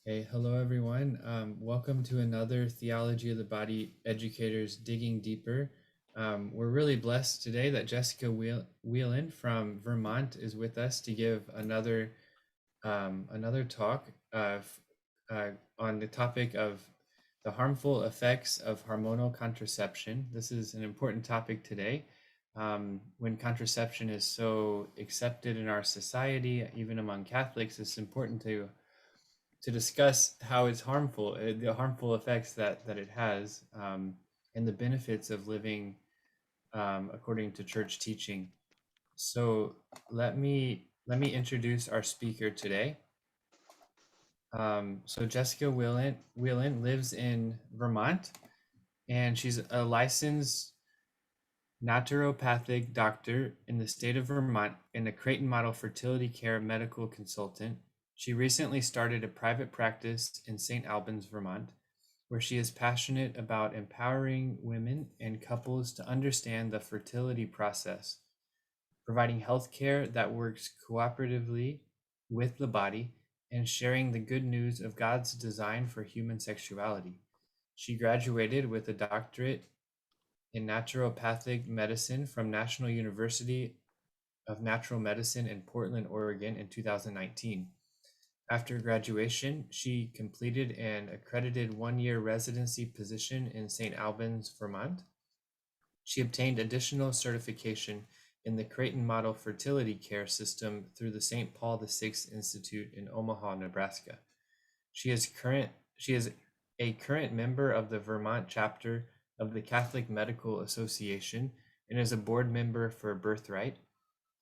Hey, hello everyone. Welcome to another Theology of the Body Educators Digging Deeper. We're really blessed today that Jessica Whelan from Vermont is with us to give another talk on the topic of the harmful effects of hormonal contraception. This is an important topic today. When contraception is so accepted in our society, even among Catholics, it's important to discuss how it's harmful, the harmful effects that it has, and the benefits of living according to church teaching. So let me introduce our speaker today. So Jessica Whelan lives in Vermont, and she's a licensed naturopathic doctor in the state of Vermont and a Creighton Model fertility care medical consultant. She recently started a private practice in St. Albans, Vermont, where she is passionate about empowering women and couples to understand the fertility process, providing healthcare that works cooperatively with the body, and sharing the good news of God's design for human sexuality. She graduated with a doctorate in naturopathic medicine from National University of Natural Medicine in Portland, Oregon in 2019. After graduation, she completed an accredited one-year residency position in St. Albans, Vermont. She obtained additional certification in the Creighton Model fertility care system through the St. Paul VI Institute in Omaha, Nebraska. She is a current member of the Vermont chapter of the Catholic Medical Association and is a board member for Birthright,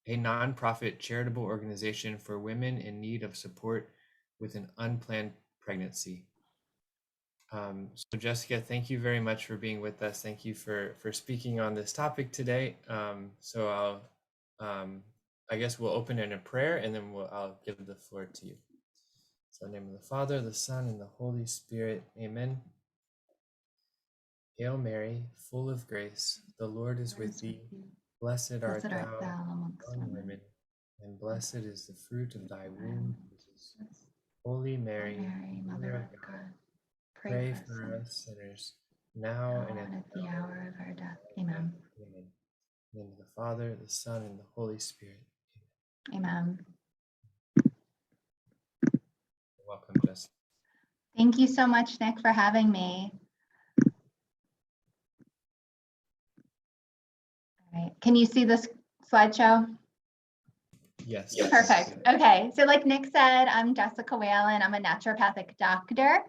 a nonprofit charitable organization for women in need of support with an unplanned pregnancy. So Jessica, thank you very much for being with us. Thank you for speaking on this topic today. I guess we'll open in a prayer and then I'll give the floor to you. So in the name of the Father, the Son, and the Holy Spirit, amen. Hail Mary, full of grace, the Lord is with thee. Blessed art thou among women, and blessed is the fruit of thy womb, Jesus. Holy Mary, Mother of God, pray for us sinners, now and at the hour of our death. Amen. Amen. In the name of the Father, the Son, and the Holy Spirit. Amen. Welcome, Jessica. Thank you so much, Nick, for having me. All right. Can you see this slideshow? Yes. Perfect. Okay. So like Nick said, I'm Jessica Whelan. I'm a naturopathic doctor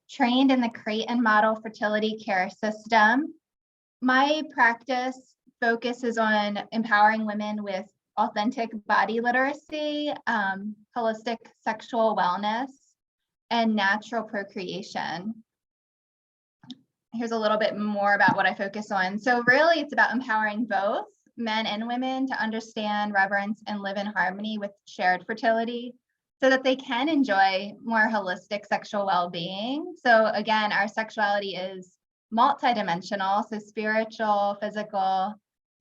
trained in the Creighton Model fertility care system. My practice focuses on empowering women with authentic body literacy, holistic sexual wellness, and natural procreation. Here's a little bit more about what I focus on. So really, it's about empowering both men and women to understand, reverence, and live in harmony with shared fertility so that they can enjoy more holistic sexual well-being. So again, our sexuality is multidimensional, so spiritual, physical,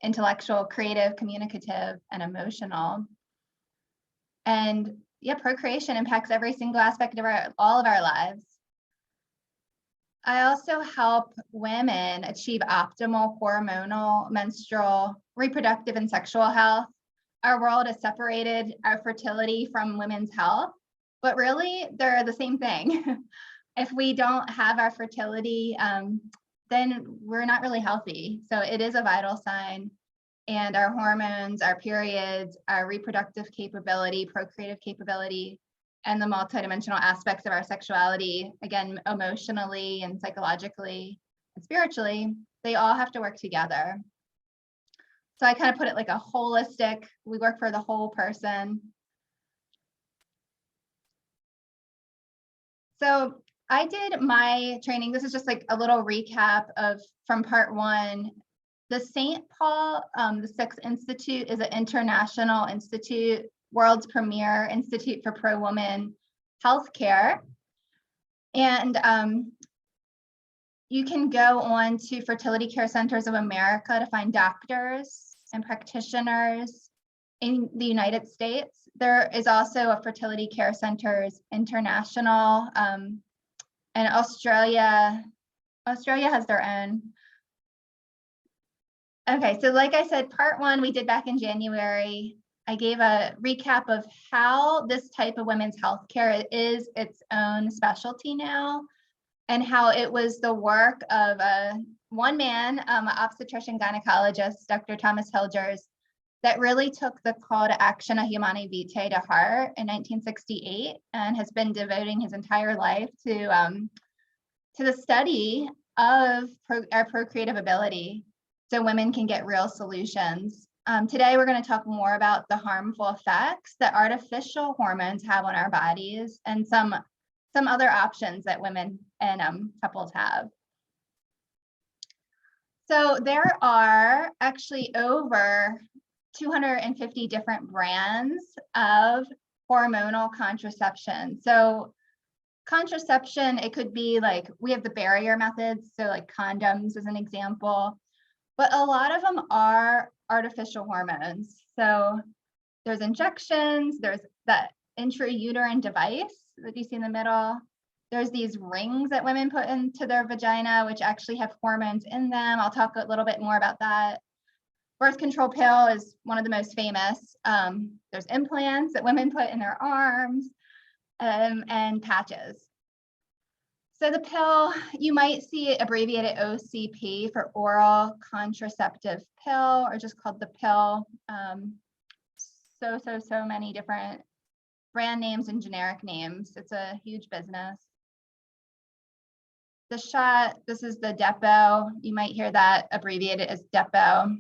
intellectual, creative, communicative, and emotional. And yeah, procreation impacts every single aspect of all of our lives. I also help women achieve optimal hormonal, menstrual, reproductive, and sexual health. Our world has separated our fertility from women's health, but really they're the same thing. If we don't have our fertility, then we're not really healthy. So it is a vital sign. And our hormones, our periods, our reproductive capability, procreative capability, and the multidimensional aspects of our sexuality, again, emotionally and psychologically and spiritually, they all have to work together. So I kind of put it like a holistic, we work for the whole person. So I did my training. This is just like a little recap from part one. The St. Paul VI Institute is an international institute, world's premier institute for pro-woman healthcare. And you can go on to Fertility Care Centers of America to find doctors and practitioners in the United States there is also a Fertility Care Centers International, and Australia has their own. Okay, so like I said, part one we did back in January. I gave a recap of how this type of women's healthcare is its own specialty now, and how it was the work of one man, an obstetrician gynecologist, Dr. Thomas Hilgers, that really took the call to action of Humanae Vitae to heart in 1968, and has been devoting his entire life to the study of our procreative ability, so women can get real solutions. Today, we're going to talk more about the harmful effects that artificial hormones have on our bodies, and some other options that women and couples have. So there are actually over 250 different brands of hormonal contraception. So contraception, it could be like, we have the barrier methods, so like condoms as an example, but a lot of them are artificial hormones. So there's injections, there's that intrauterine device that you see in the middle. There's these rings that women put into their vagina, which actually have hormones in them. I'll talk a little bit more about that. Birth control pill is one of the most famous. There's implants that women put in their arms, and patches. So the pill, you might see it abbreviated OCP for oral contraceptive pill, or just called the pill. So many different brand names and generic names. It's a huge business. The shot, this is the depot. You might hear that abbreviated as depot.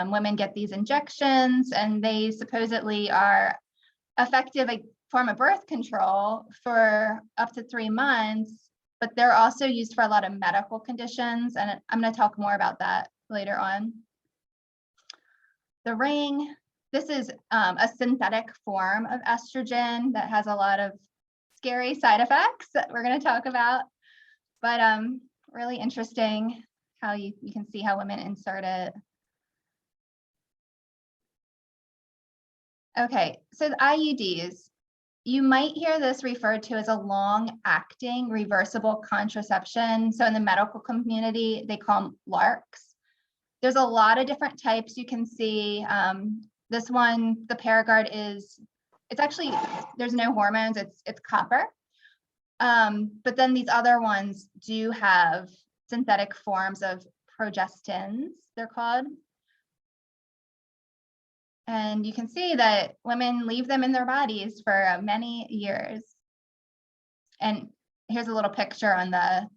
Women get these injections, and they supposedly are effective a form of birth control for up to 3 months, but they're also used for a lot of medical conditions, and I'm going to talk more about that later on. The ring, this is a synthetic form of estrogen that has a lot of scary side effects that we're going to talk about, but really interesting how you can see how women insert it. Okay, so the IUDs, you might hear this referred to as a long-acting reversible contraception. So in the medical community, they call them LARCs. There's a lot of different types you can see. This one, the Paragard it's actually, there's no hormones, it's copper. But then these other ones do have synthetic forms of progestins, they're called. And you can see that women leave them in their bodies for many years. And here's a little picture on the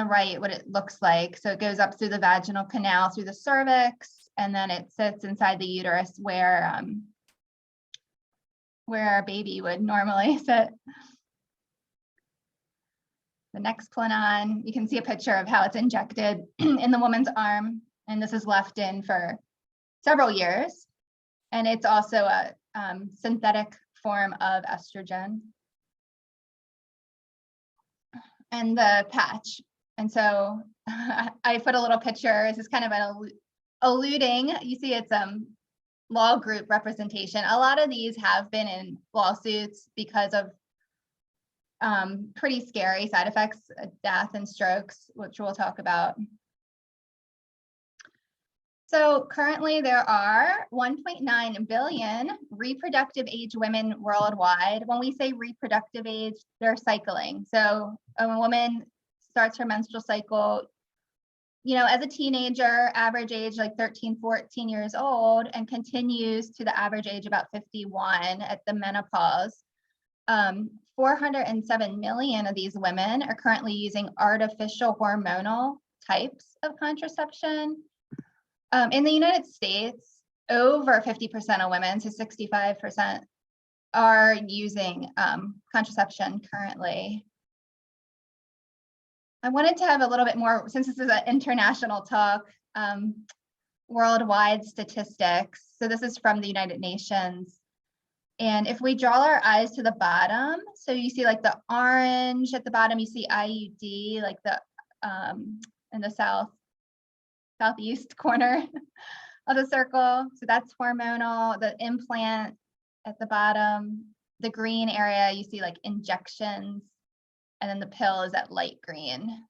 right, what it looks like. So it goes up through the vaginal canal, through the cervix, and then it sits inside the uterus where our baby would normally sit. The next Prolong, you can see a picture of how it's injected in the woman's arm. And this is left in for several years. And it's also a synthetic form of estrogen. And the patch. And so I put a little picture. This is kind of an alluding. You see it's law group representation. A lot of these have been in lawsuits because of pretty scary side effects, death and strokes, which we'll talk about. So currently there are 1.9 billion reproductive age women worldwide. When we say reproductive age, they're cycling. So a woman starts her menstrual cycle, as a teenager, average age like 13, 14 years old, and continues to the average age about 51 at the menopause. 407 million of these women are currently using artificial hormonal types of contraception. In the United States, over 50% of women, so 65%, are using contraception currently. I wanted to have a little bit more, since this is an international talk, worldwide statistics. So this is from the United Nations. And if we draw our eyes to the bottom, so you see like the orange at the bottom, you see IUD, like the in the southeast corner of the circle. So that's hormonal. The implant at the bottom. The green area, you see like injections, and then the pill is that light green.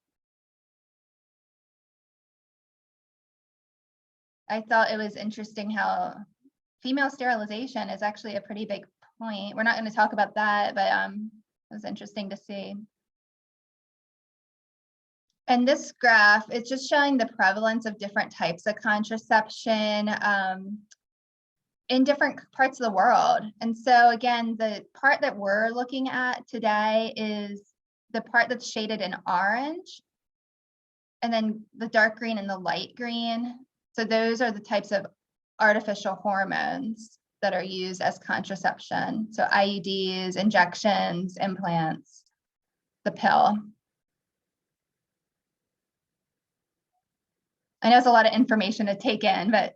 I thought it was interesting how female sterilization is actually a pretty big point. We're not going to talk about that, but it was interesting to see. And this graph, it's just showing the prevalence of different types of contraception in different parts of the world. And so again, the part that we're looking at today is the part that's shaded in orange, and then the dark green and the light green. So those are the types of artificial hormones that are used as contraception. So IUDs, injections, implants, the pill. I know it's a lot of information to take in, but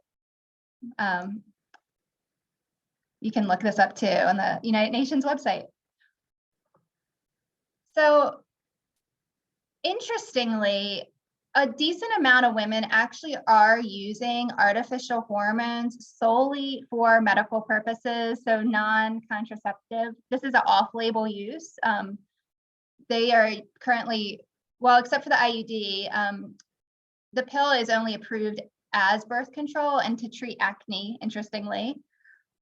you can look this up too on the United Nations website. So interestingly, a decent amount of women actually are using artificial hormones solely for medical purposes, so non-contraceptive. This is an off-label use. They are currently, well, except for the IUD, the pill is only approved as birth control and to treat acne, interestingly,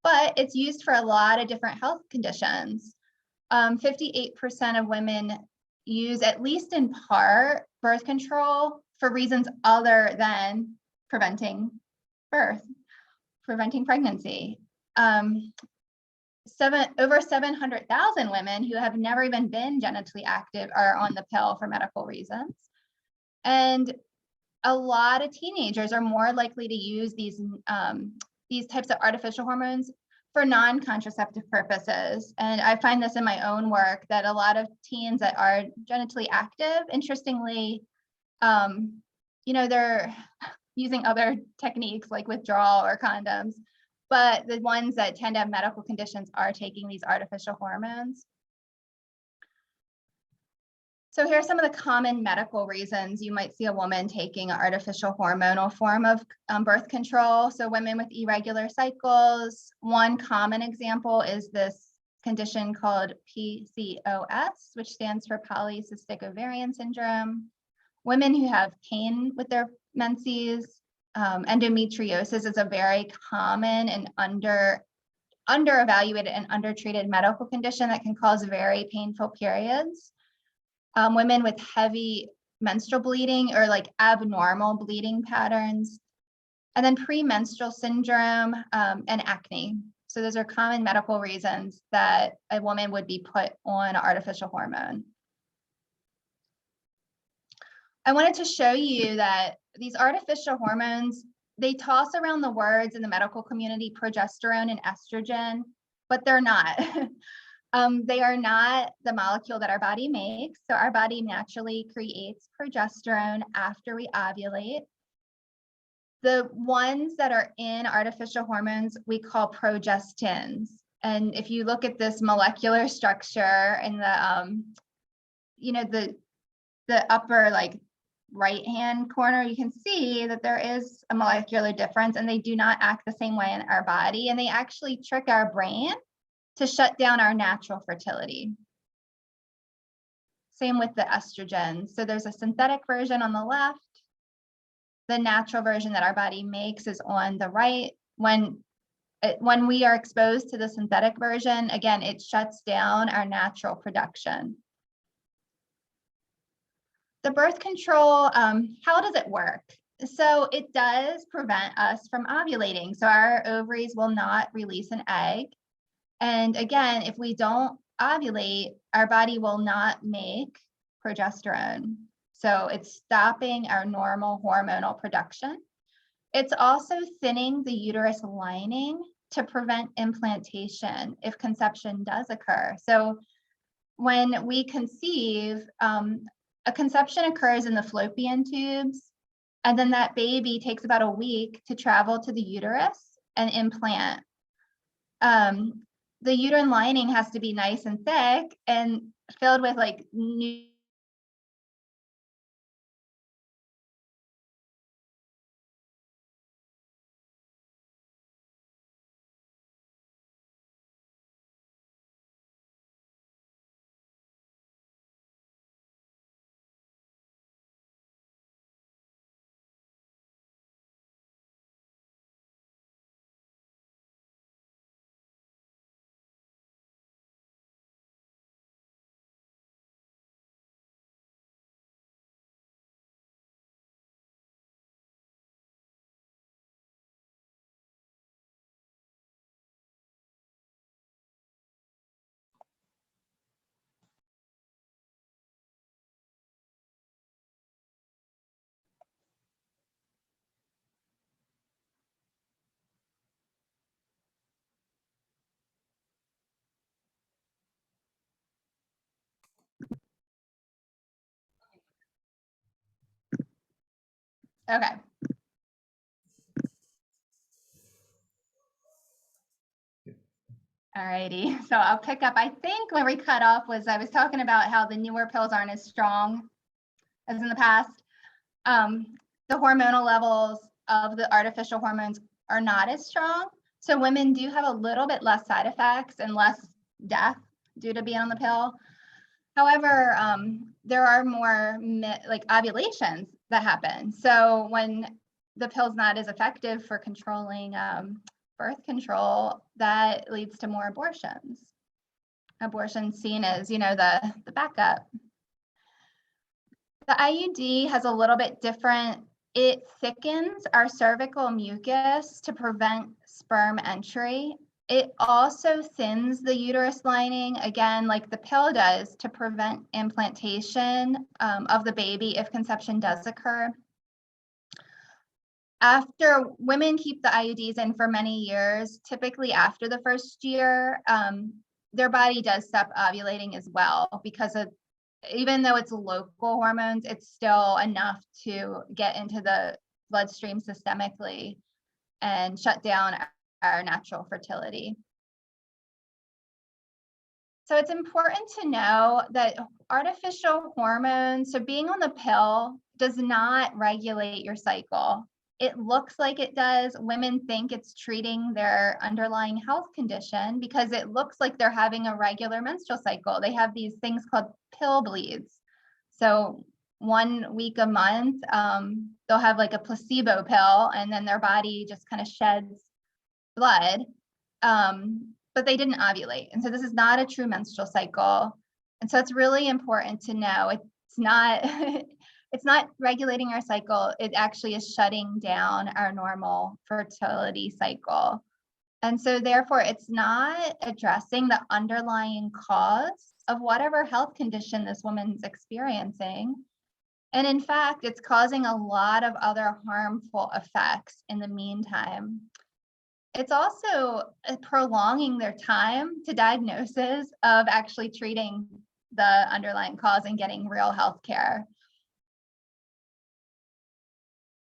but it's used for a lot of different health conditions. 58% of women use, at least in part, birth control for reasons other than preventing birth, preventing pregnancy. Over 700,000 women who have never even been genitally active are on the pill for medical reasons. And a lot of teenagers are more likely to use these types of artificial hormones for non-contraceptive purposes. And I find this in my own work that a lot of teens that are genitally active, interestingly, they're using other techniques like withdrawal or condoms, but the ones that tend to have medical conditions are taking these artificial hormones. So here are some of the common medical reasons you might see a woman taking an artificial hormonal form of birth control. So women with irregular cycles, one common example is this condition called PCOS, which stands for polycystic ovarian syndrome. Women who have pain with their menses, endometriosis is a very common and under-evaluated and undertreated medical condition that can cause very painful periods. Women with heavy menstrual bleeding or like abnormal bleeding patterns, and then premenstrual syndrome and acne. So those are common medical reasons that a woman would be put on artificial hormone. I wanted to show you that these artificial hormones, they toss around the words in the medical community, progesterone and estrogen, but they're not. They are not the molecule that our body makes. So our body naturally creates progesterone after we ovulate. The ones that are in artificial hormones, we call progestins. And if you look at this molecular structure in the, the upper like right-hand corner, you can see that there is a molecular difference, and they do not act the same way in our body. And they actually trick our brain to shut down our natural fertility. Same with the estrogen. So there's a synthetic version on the left. The natural version that our body makes is on the right. When we are exposed to the synthetic version, again, it shuts down our natural production. The birth control, how does it work? So it does prevent us from ovulating. So our ovaries will not release an egg. And again, if we don't ovulate, our body will not make progesterone. So it's stopping our normal hormonal production. It's also thinning the uterus lining to prevent implantation if conception does occur. So when we conceive, a conception occurs in the fallopian tubes, and then that baby takes about a week to travel to the uterus and implant. The uterine lining has to be nice and thick and filled with like new Okay. Alrighty, so I'll pick up. I think where we cut off was I was talking about how the newer pills aren't as strong as in the past. The hormonal levels of the artificial hormones are not as strong. So women do have a little bit less side effects and less death due to being on the pill. However, there are more like ovulations that happen. So when the pill's not as effective for controlling birth control, that leads to more abortions. Abortions seen as, the backup. The IUD has a little bit different. It thickens our cervical mucus to prevent sperm entry. It also thins the uterus lining, again, like the pill does, to prevent implantation of the baby if conception does occur. After women keep the IUDs in for many years, typically after the first year, their body does stop ovulating as well, because of, even though it's local hormones, it's still enough to get into the bloodstream systemically and shut down our natural fertility. So it's important to know that artificial hormones, so being on the pill, does not regulate your cycle. It looks like it does. Women think it's treating their underlying health condition because it looks like they're having a regular menstrual cycle. They have these things called pill bleeds. So 1 week a month, they'll have like a placebo pill, and then their body just kind of sheds blood. But they didn't ovulate. And so this is not a true menstrual cycle. And so it's really important to know it's not it's not regulating our cycle. It actually is shutting down our normal fertility cycle. And so therefore it's not addressing the underlying cause of whatever health condition this woman's experiencing. And in fact, it's causing a lot of other harmful effects in the meantime. It's also prolonging their time to diagnosis of actually treating the underlying cause and getting real health care.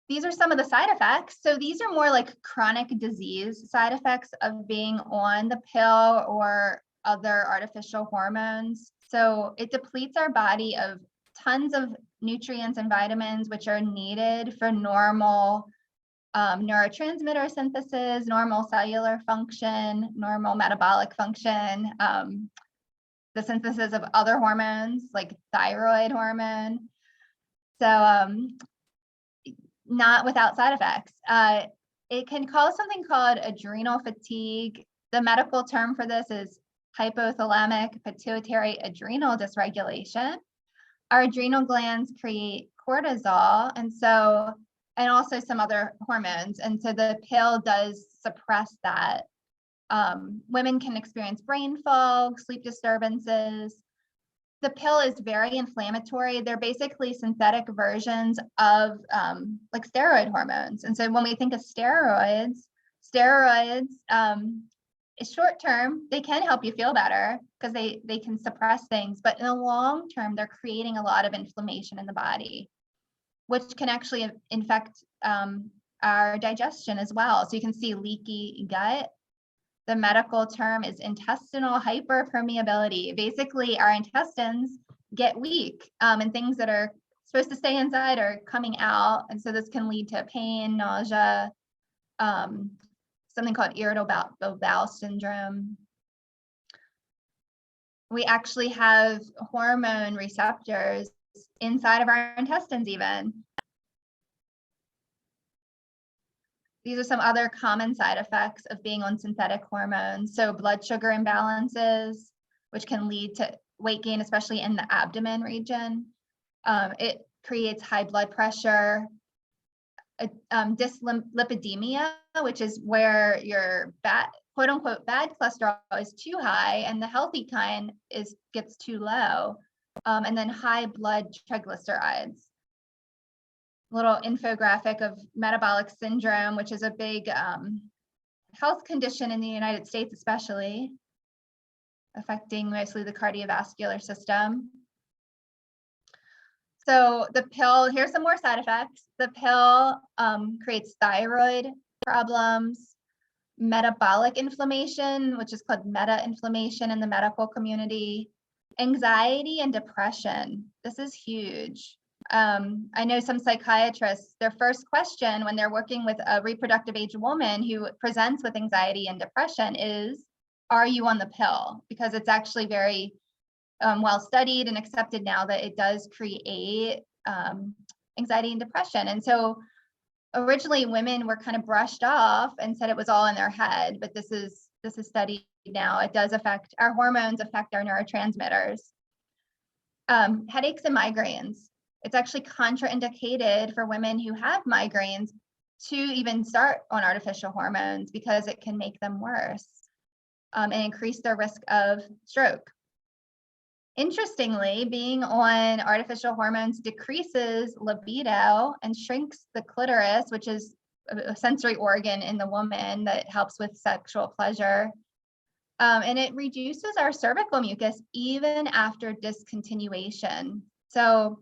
These are some of the side effects. So these are more like chronic disease side effects of being on the pill or other artificial hormones. So it depletes our body of tons of nutrients and vitamins, which are needed for normal neurotransmitter synthesis, normal cellular function, normal metabolic function, the synthesis of other hormones like thyroid hormone. So not without side effects. It can cause something called adrenal fatigue. The medical term for this is hypothalamic pituitary adrenal dysregulation. Our adrenal glands create cortisol, and also some other hormones. And so the pill does suppress that. Women can experience brain fog, sleep disturbances. The pill is very inflammatory. They're basically synthetic versions of like steroid hormones. And so when we think of steroids, short term, they can help you feel better because they can suppress things. But in the long term, they're creating a lot of inflammation in the body, which can actually infect our digestion as well. So you can see leaky gut. The medical term is intestinal hyperpermeability. Basically, our intestines get weak, and things that are supposed to stay inside are coming out. And so this can lead to pain, nausea, something called irritable bowel syndrome. We actually have hormone receptors inside of our intestines even. These are some other common side effects of being on synthetic hormones. So blood sugar imbalances, which can lead to weight gain, especially in the abdomen region. It creates high blood pressure, dyslipidemia, which is where your quote unquote bad cholesterol is too high and the healthy kind gets too low. And then high blood triglycerides. Little infographic of metabolic syndrome, which is a big health condition in the United States, especially affecting mostly the cardiovascular system. So the pill, here's some more side effects. The pill creates thyroid problems, metabolic inflammation, which is called meta-inflammation in the medical community, anxiety and depression. This is huge. I know some psychiatrists, their first question when they're working with a reproductive age woman who presents with anxiety and depression is, are you on the pill? Because it's actually very well studied and accepted now that it does create anxiety and depression. And so originally women were kind of brushed off and said it was all in their head, but this is studied now. It does affect our hormones, affect our neurotransmitters. Headaches and migraines. It's actually contraindicated for women who have migraines to even start on artificial hormones because it can make them worse and increase their risk of stroke. Interestingly, being on artificial hormones decreases libido and shrinks the clitoris, which is a sensory organ in the woman that helps with sexual pleasure. And it reduces our cervical mucus even after discontinuation. So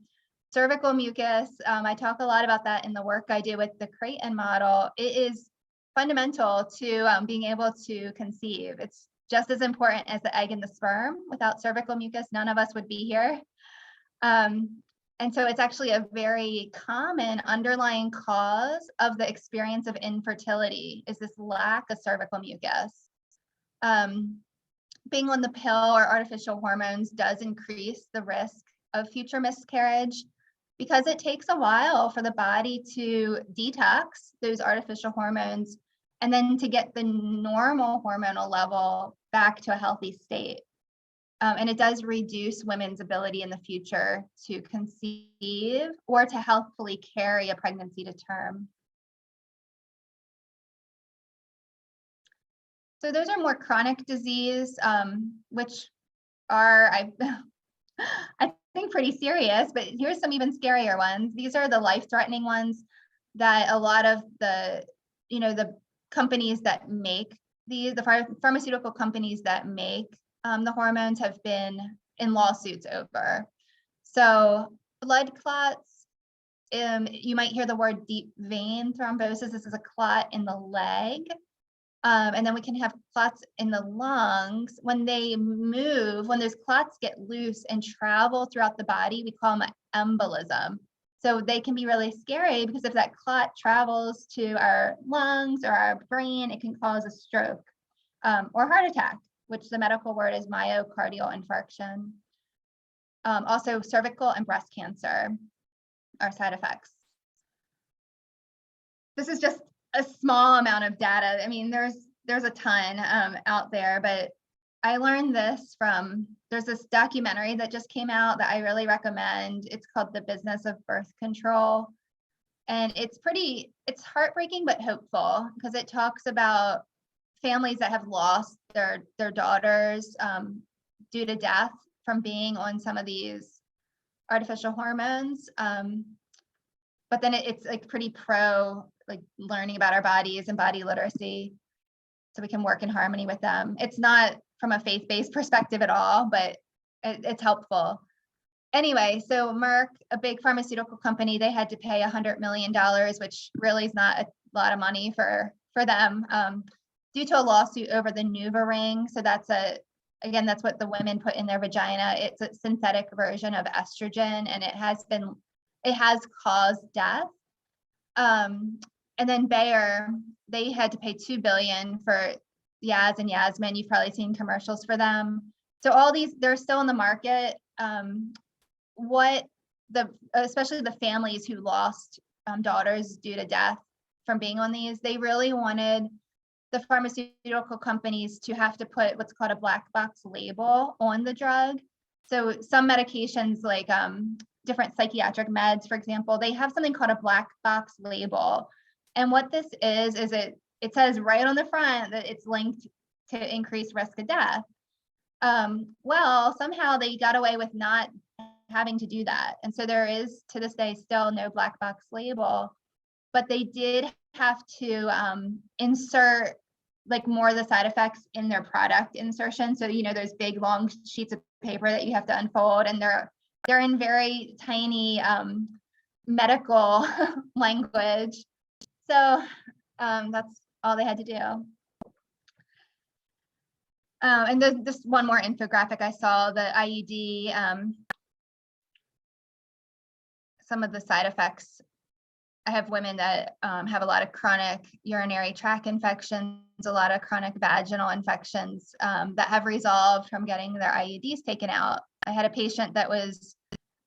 cervical mucus, I talk a lot about that in the work I do with the Creighton model. It is fundamental to being able to conceive. It's just as important as the egg and the sperm. Without cervical mucus, none of us would be here. And so it's actually a very common underlying cause of the experience of infertility is this lack of cervical mucus. Being on the pill or artificial hormones does increase the risk of future miscarriage because it takes a while for the body to detox those artificial hormones and then to get the normal hormonal level back to a healthy state. And it does reduce women's ability in the future to conceive or to healthfully carry a pregnancy to term. So those are more chronic disease, which are, I think, pretty serious, but here's some even scarier ones. These are the life-threatening ones that a lot of the companies that make these, the pharmaceutical companies that make the hormones have been in lawsuits over. So blood clots, you might hear the word deep vein thrombosis. This is a clot in the leg. And then we can have clots in the lungs. When they move, when those clots get loose and travel throughout the body, we call them embolism. So they can be really scary because if that clot travels to our lungs or our brain, it can cause a stroke or heart attack, which the medical word is myocardial infarction. Also, cervical and breast cancer are side effects. This is just a small amount of data. I mean, there's a ton out there, but I learned this from, there's this documentary that just came out that I really recommend. It's called The Business of Birth Control. And it's heartbreaking, but hopeful because it talks about families that have lost their daughters due to death from being on some of these artificial hormones. But then it's like pretty pro, like learning about our bodies and body literacy so we can work in harmony with them. It's not from a faith-based perspective at all, but it's helpful. Anyway, so Merck, a big pharmaceutical company, they had to pay $100 million, which really is not a lot of money for them, due to a lawsuit over the Nuvaring. So that's what the women put in their vagina. It's a synthetic version of estrogen, and it has caused death. And then Bayer, they had to pay $2 billion for Yaz and Yasmin. You've probably seen commercials for them. So all these, they're still in the market. Especially the families who lost daughters due to death from being on these, they really wanted the pharmaceutical companies to have to put what's called a black box label on the drug. So some medications like different psychiatric meds, for example, they have something called a black box label. And what this is it says right on the front that it's linked to increased risk of death. Well, somehow they got away with not having to do that. And so there is, to this day, still no black box label, but they did have to insert like more of the side effects in their product insertion. So, those big long sheets of paper that you have to unfold, and they're in very tiny medical language. So that's all they had to do. And there's this one more infographic I saw, the IUD, some of the side effects. I have women that have a lot of chronic urinary tract infections, a lot of chronic vaginal infections that have resolved from getting their IUDs taken out. I had a patient that was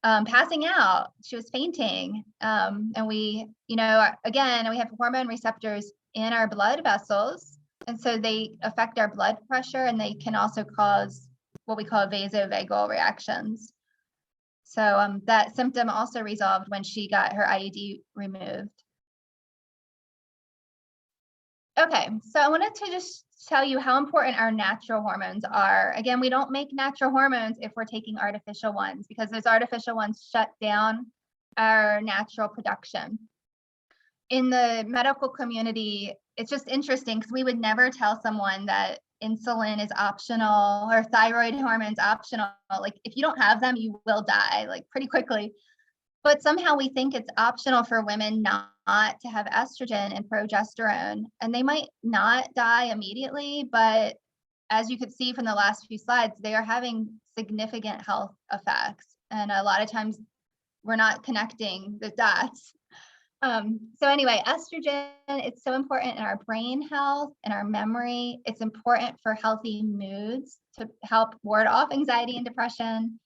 passing out. She was fainting. And we, again, we have hormone receptors in our blood vessels. And so they affect our blood pressure, and they can also cause what we call vasovagal reactions. So that symptom also resolved when she got her IUD removed. Okay, so I wanted to just tell you how important our natural hormones are. Again, we don't make natural hormones if we're taking artificial ones, because those artificial ones shut down our natural production. In the medical community, it's just interesting because we would never tell someone that insulin is optional or thyroid hormones optional. Like, if you don't have them, you will die like pretty quickly. But somehow we think it's optional for women not to have estrogen and progesterone, and they might not die immediately, but as you could see from the last few slides, they are having significant health effects. And a lot of times we're not connecting the dots. So anyway, estrogen, it's so important in our brain health and our memory. It's important for healthy moods to help ward off anxiety and depression.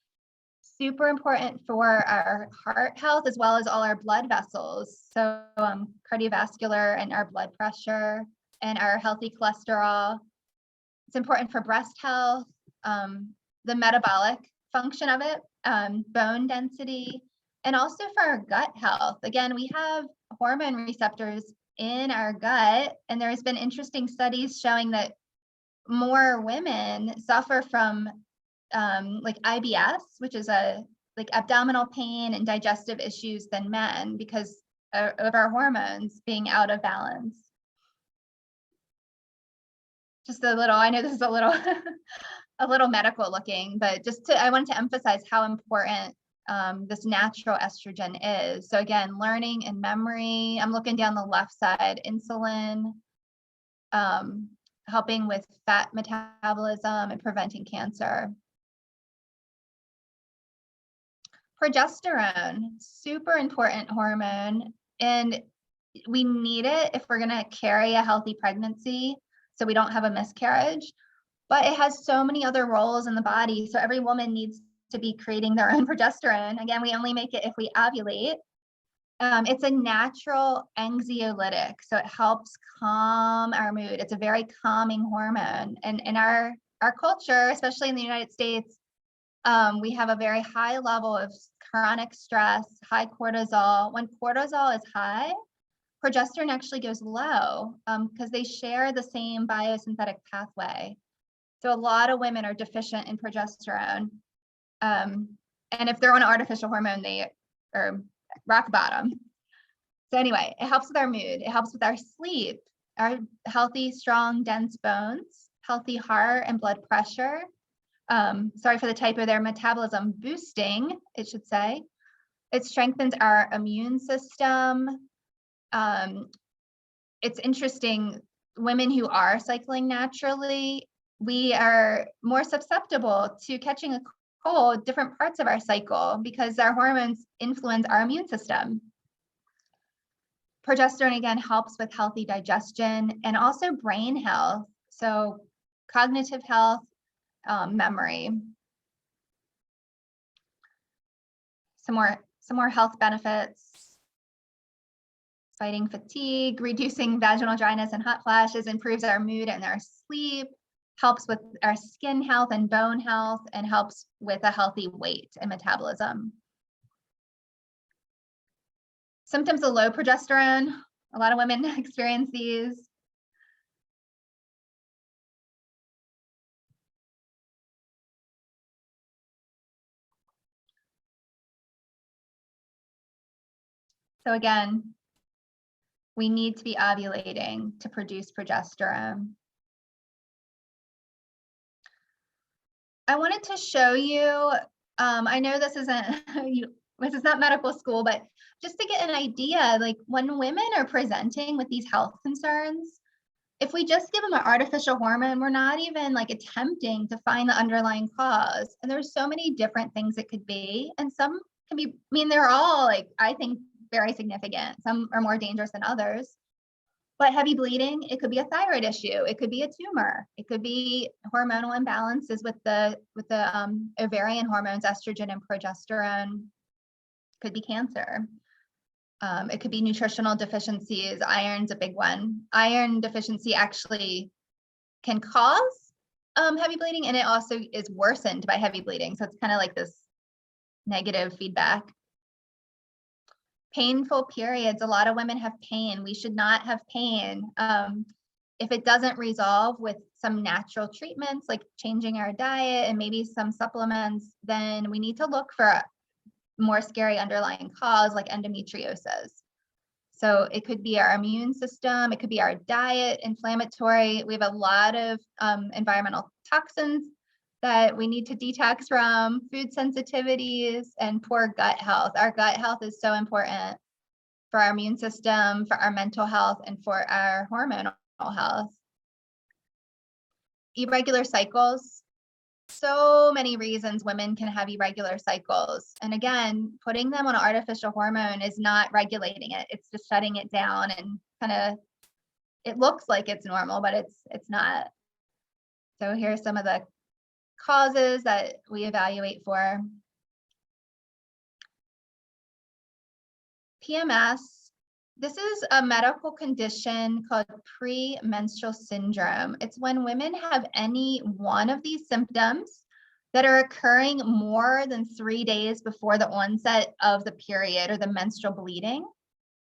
Super important for our heart health, as well as all our blood vessels. So cardiovascular and our blood pressure and our healthy cholesterol. It's important for breast health, the metabolic function of it, bone density, and also for our gut health. Again, we have hormone receptors in our gut, and there's been interesting studies showing that more women suffer from like IBS, which is like abdominal pain and digestive issues, than men because of our hormones being out of balance. Just a little, I know this is a little a little medical looking, but I wanted to emphasize how important this natural estrogen is. So again, learning and memory. I'm looking down the left side, insulin, helping with fat metabolism and preventing cancer. Progesterone, super important hormone, and we need it if we're going to carry a healthy pregnancy so we don't have a miscarriage. But it has so many other roles in the body. So every woman needs to be creating their own progesterone. Again, we only make it if we ovulate. It's a natural anxiolytic, so it helps calm our mood. It's a very calming hormone. And in our culture, especially in the United States, we have a very high level of chronic stress, high cortisol. When cortisol is high, progesterone actually goes low because they share the same biosynthetic pathway. So a lot of women are deficient in progesterone. And if they're on an artificial hormone, they are rock bottom. So anyway, it helps with our mood. It helps with our sleep, our healthy, strong, dense bones, healthy heart and blood pressure. Sorry for the typo there, metabolism boosting, it should say. It strengthens our immune system. It's interesting, women who are cycling naturally, we are more susceptible to catching a cold different parts of our cycle because our hormones influence our immune system. Progesterone, again, helps with healthy digestion and also brain health. So cognitive health, memory. Some more health benefits. Fighting fatigue, reducing vaginal dryness and hot flashes, improves our mood and our sleep, helps with our skin health and bone health, and helps with a healthy weight and metabolism. Symptoms of low progesterone. A lot of women experience these. So again, we need to be ovulating to produce progesterone. I wanted to show you I know this isn't this is not medical school, but just to get an idea, like when women are presenting with these health concerns, if we just give them an artificial hormone, we're not even like attempting to find the underlying cause. And there's so many different things it could be. And some can be, I mean, they're all like, I think very significant. Some are more dangerous than others. But heavy bleeding, it could be a thyroid issue. It could be a tumor. It could be hormonal imbalances with the ovarian hormones, estrogen and progesterone. Could be cancer. It could be nutritional deficiencies. Iron's a big one. Iron deficiency actually can cause heavy bleeding, and it also is worsened by heavy bleeding. So it's kind of like this negative feedback. Painful periods. A lot of women have pain. We should not have pain. If it doesn't resolve with some natural treatments, like changing our diet and maybe some supplements, then we need to look for a more scary underlying cause like endometriosis. So it could be our immune system, it could be our diet, inflammatory. We have a lot of environmental toxins that we need to detox from, food sensitivities, and poor gut health. Our gut health is so important for our immune system, for our mental health, and for our hormonal health. Irregular cycles. So many reasons women can have irregular cycles. And again, putting them on an artificial hormone is not regulating it. It's just shutting it down and kind of, it looks like it's normal, but it's not. So here's some of the causes that we evaluate for. PMS. This is a medical condition called premenstrual syndrome. It's when women have any one of these symptoms that are occurring more than 3 days before the onset of the period or the menstrual bleeding.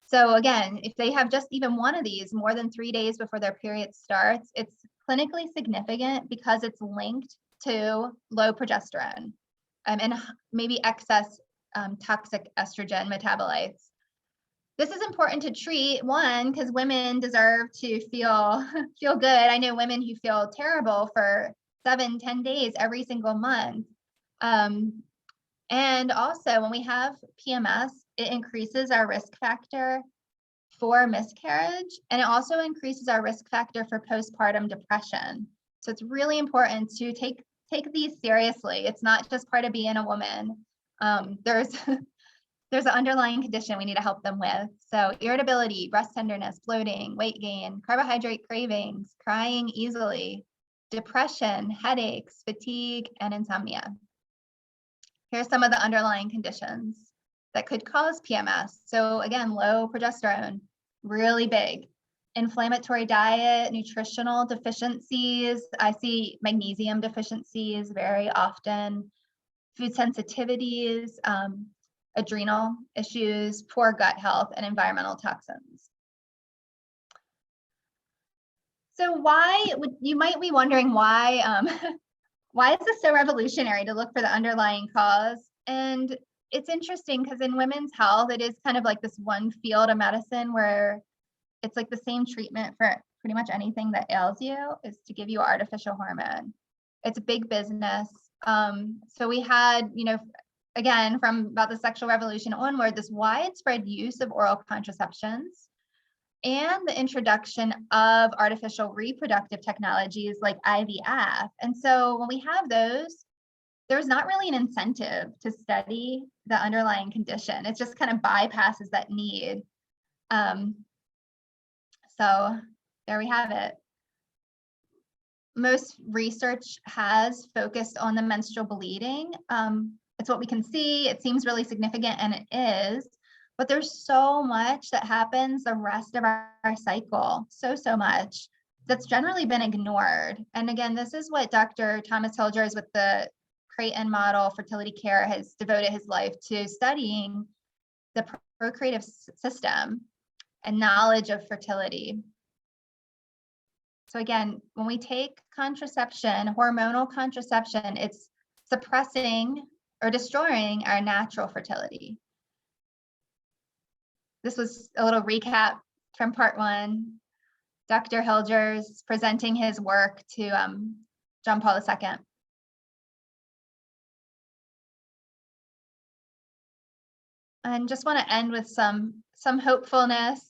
So again, if they have just even one of these more than 3 days before their period starts, it's clinically significant because it's linked to low progesterone and maybe excess toxic estrogen metabolites. This is important to treat, one, because women deserve to feel good. I know women who feel terrible for 7-10 days every single month. And also when we have PMS, it increases our risk factor for miscarriage, and it also increases our risk factor for postpartum depression. So it's really important to take these seriously. It's not just part of being a woman. There's an underlying condition we need to help them with. So irritability, breast tenderness, bloating, weight gain, carbohydrate cravings, crying easily, depression, headaches, fatigue, and insomnia. Here's some of the underlying conditions that could cause PMS. So again, low progesterone, really big. Inflammatory diet, nutritional deficiencies. I see magnesium deficiencies very often. Food sensitivities, adrenal issues, poor gut health, and environmental toxins. So you might be wondering why why is this so revolutionary to look for the underlying cause? And it's interesting because in women's health, it is kind of like this one field of medicine where it's like the same treatment for pretty much anything that ails you is to give you artificial hormone. It's a big business. So we had, again, from about the sexual revolution onward, this widespread use of oral contraceptions and the introduction of artificial reproductive technologies like IVF. And so when we have those, there's not really an incentive to study the underlying condition. It just kind of bypasses that need. So there we have it. Most research has focused on the menstrual bleeding. It's what we can see. It seems really significant, and it is, but there's so much that happens the rest of our cycle, so much that's generally been ignored. And again, this is what Dr. Thomas Hilgers with the Creighton model fertility care has devoted his life to studying the procreative system and knowledge of fertility. So again, when we take contraception, hormonal contraception, it's suppressing or destroying our natural fertility. This was a little recap from part 1. Dr. Hilgers presenting his work to John Paul II. And just want to end with some hopefulness.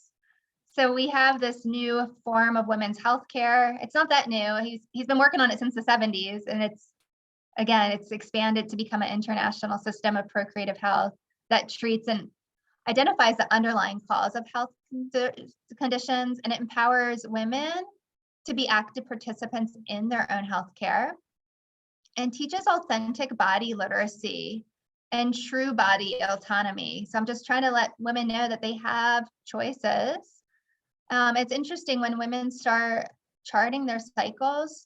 So we have this new form of women's health care. It's not that new. He's been working on it since the 70s, and it's expanded to become an international system of procreative health that treats and identifies the underlying cause of health conditions, and it empowers women to be active participants in their own health care and teaches authentic body literacy and true body autonomy. So I'm just trying to let women know that they have choices. It's interesting when women start charting their cycles,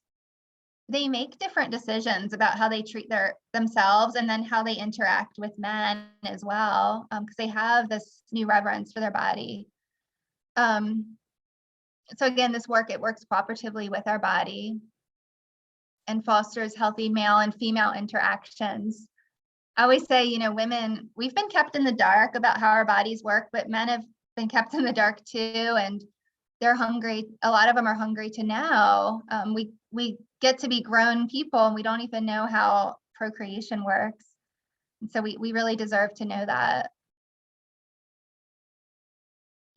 they make different decisions about how they treat themselves and then how they interact with men as well, because they have this new reverence for their body. So again, it works cooperatively with our body and fosters healthy male and female interactions. I always say, women, we've been kept in the dark about how our bodies work, but men have been kept in the dark too, and they're hungry. A lot of them are hungry to know. We get to be grown people and we don't even know how procreation works. And so we really deserve to know that.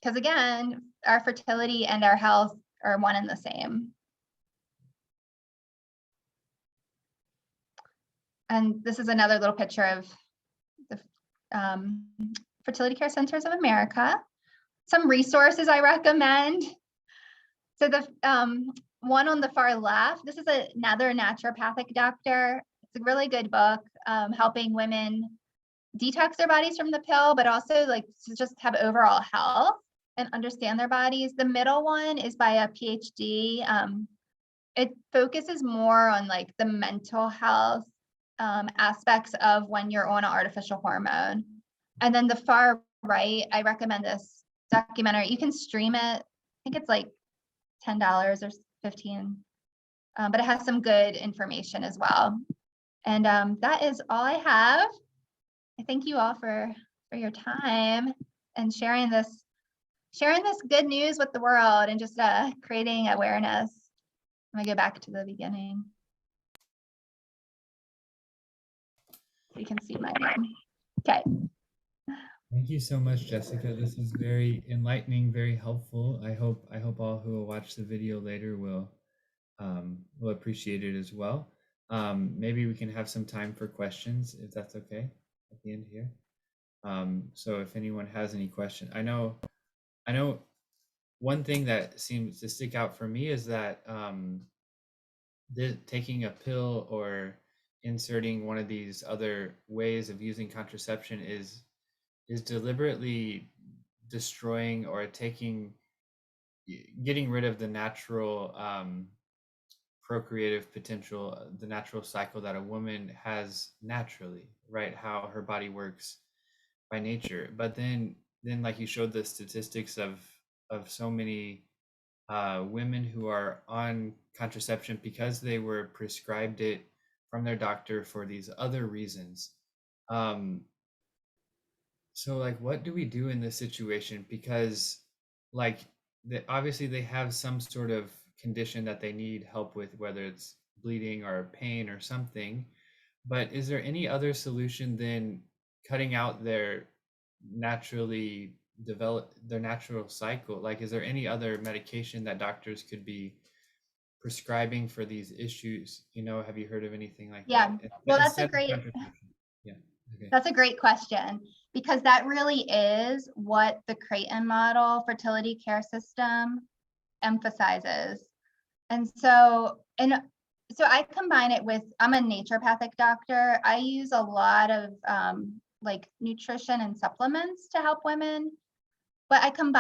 Because again, our fertility and our health are one and the same. And this is another little picture of the Fertility Care Centers of America. Some resources I recommend. So the one on the far left, this is another naturopathic doctor. It's a really good book, helping women detox their bodies from the pill, but also like to just have overall health and understand their bodies. The middle one is by a PhD. It focuses more on like the mental health aspects of when you're on an artificial hormone. And then the far right, I recommend this documentary. You can stream it. I think it's like $10 or $15, but it has some good information as well. And that is all I have. I thank you all for your time and sharing this good news with the world and just creating awareness. I'm gonna go back to the beginning. So you can see my name. Okay. Thank you so much, Jessica. This is very enlightening, very helpful. I hope all who will watch the video later will appreciate it as well. Maybe we can have some time for questions, if that's okay, at the end here. So if anyone has any question, I know one thing that seems to stick out for me is that taking a pill or inserting one of these other ways of using contraception is deliberately destroying or getting rid of the natural procreative potential, the natural cycle that a woman has naturally, right? How her body works by nature. But then like you showed the statistics of so many women who are on contraception because they were prescribed it from their doctor for these other reasons. So like, what do we do in this situation? Because like, obviously they have some sort of condition that they need help with, whether it's bleeding or pain or something. But is there any other solution than cutting out their natural cycle? Like, is there any other medication that doctors could be prescribing for these issues? Have you heard of anything like Yeah. that? Well, Yeah. Okay. That's a great question, because that really is what the Creighton model fertility care system emphasizes. And so I combine it with, I'm a naturopathic doctor. I use a lot of like nutrition and supplements to help women, but I combine